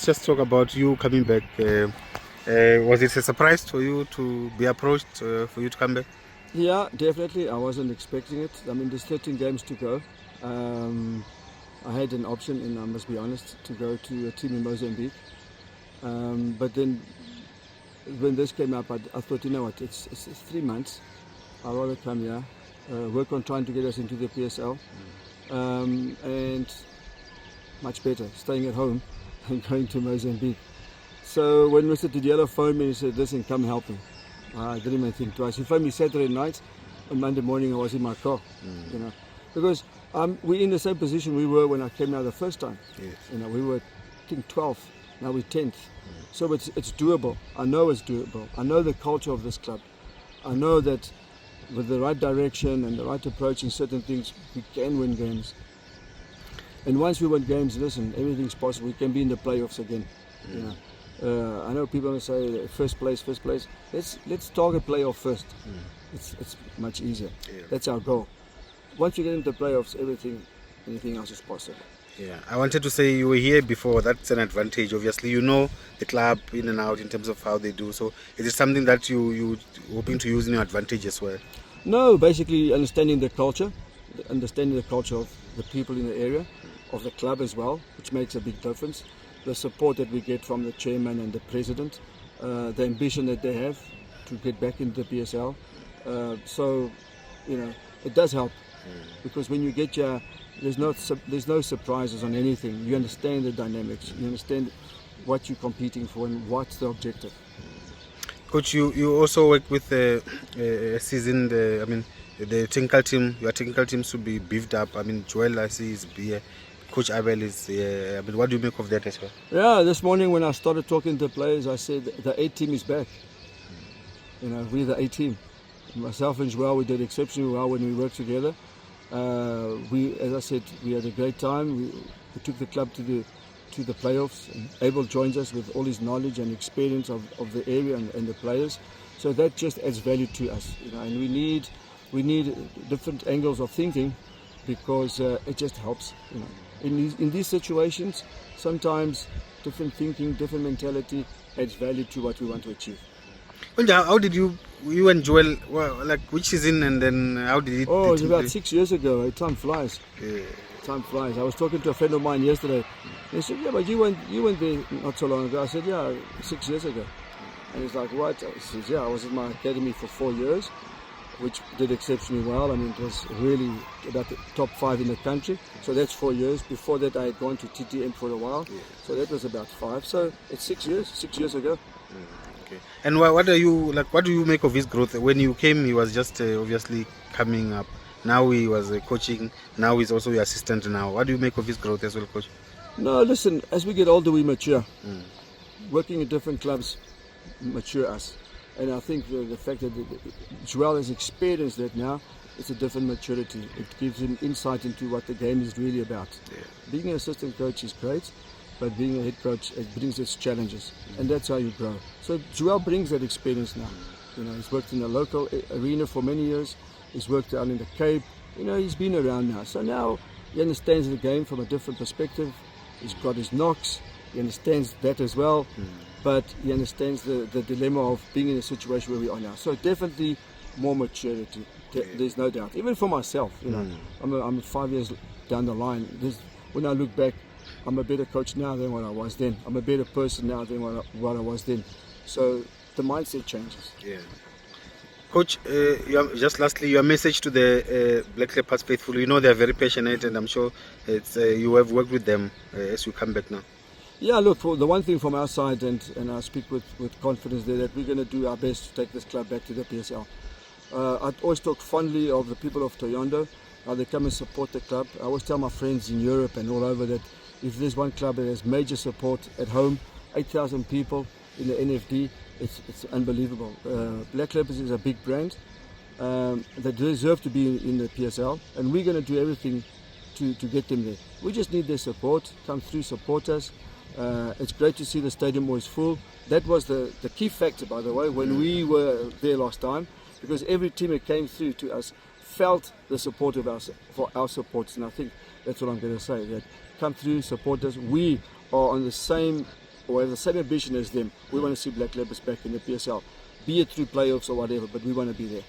Just talk about you coming back. Was it a surprise for you to be approached for you to come back? Yeah, definitely. I wasn't expecting it. I mean, there's 13 games to go. Um, I had an option, and I must be honest, to go to a team in Mozambique. But then when this came up, I thought, you know what, it's 3 months. I'd rather come here, work on trying to get us into the PSL, and much better staying at home than going to Mozambique. So when Mr. Didiello phoned me and said, listen, come help me. I didn't even think twice. He phoned me Saturday night, and Monday morning I was in my car, you know, because we're in the same position we were when I came out the first time. Yes. You know, we were, I think, 12th. Now we're 10th. So it's doable. I know it's doable. I know the culture of this club. I know that with the right direction and the right approach in certain things, we can win games. And once we win games, listen, everything's possible. We can be in the playoffs again. You know. I know people will say first place. Let's target playoff first. It's much easier. Yeah. That's our goal. Once you get into the playoffs, anything else is possible. Yeah, I wanted to say you were here before. That's an advantage. Obviously, you know the club in and out in terms of how they do. So, is it something that you hoping to use in your advantage as well? No, basically understanding the culture of the people in the area, of the club as well, which makes a big difference. The support that we get from the chairman and the president, the ambition that they have to get back into the PSL. So, you know, it does help because when you get your, there's no surprises on anything. You understand the dynamics. You understand what you're competing for and what's the objective. Coach, you also work with the seasoned. The technical team. Your technical team should be beefed up. I mean, Joel, I see, is here. Coach Abel is here. I mean, what do you make of that as well? Yeah, this morning when I started talking to the players, I said the A team is back. You know, we're the A team. Myself and Joel, we did exceptionally well when we worked together. As I said, we had a great time. We took the club to the playoffs. And Abel joins us with all his knowledge and experience of the area and the players. So that just adds value to us. You know, and we need different angles of thinking because it just helps. You know, in these situations, sometimes different thinking, different mentality adds value to what we want to achieve. Well, how did you and Joel, like which season, and then how did it? Oh, it was about 6 years ago. Time flies. Yeah. Time flies. I was talking to a friend of mine yesterday. He said, "Yeah, but you went there not so long ago." I said, "Yeah, 6 years ago." And he's like, "What?" I said, "Yeah, I was in my academy for 4 years, which did exceptionally well. I mean, it was really about the top 5 in the country. So that's 4 years. Before that, I had gone to TTM for a while. Yeah. So that was about 5. So it's 6 years. 6 years ago." Okay. And what do you make of his growth? When you came, he was just obviously coming up. Now he was coaching. Now he's also your assistant. Now, what do you make of his growth as well, coach? No, listen. As we get older, we mature. Working in different clubs mature us, and I think the fact that Joel has experienced that now, it's a different maturity. It gives him insight into what the game is really about. Yeah. Being an assistant coach is great, but being a head coach, it brings its challenges, and that's how you grow. So Joel brings that experience now. You know, he's worked in the local arena for many years. He's worked out in the Cape. You know, he's been around now. So now he understands the game from a different perspective. He's got his knocks. He understands that as well. But he understands the dilemma of being in a situation where we are now. So definitely more maturity. There's no doubt. Even for myself, you know, I'm 5 years down the line. When I look back, I'm a better coach now than what I was then. I'm a better person now than what I was then. So the mindset changes. Yeah. Coach, just lastly, your message to the Black Leopards faithful. You know they are very passionate, and I'm sure you have worked with them as you come back now. Yeah, look, for the one thing from our side, and I speak with confidence there, that we're going to do our best to take this club back to the PSL. I always talk fondly of the people of Toyondo, how they come and support the club. I always tell my friends in Europe and all over that if there's one club that has major support at home, 8,000 people in the NFD, it's unbelievable. Black Leopards is a big brand. They deserve to be in the PSL, and we're going to do everything to get them there. We just need their support. Come through, support us. It's great to see the stadium always full. That was the key factor, by the way, when we were there last time, because every team that came through to us felt the support of for our supporters, and I think that's what I'm going to say, that come through, support us. We are on the same or have the same ambition as them. We want to see Black Leopards back in the PSL, be it through playoffs or whatever, but we want to be there.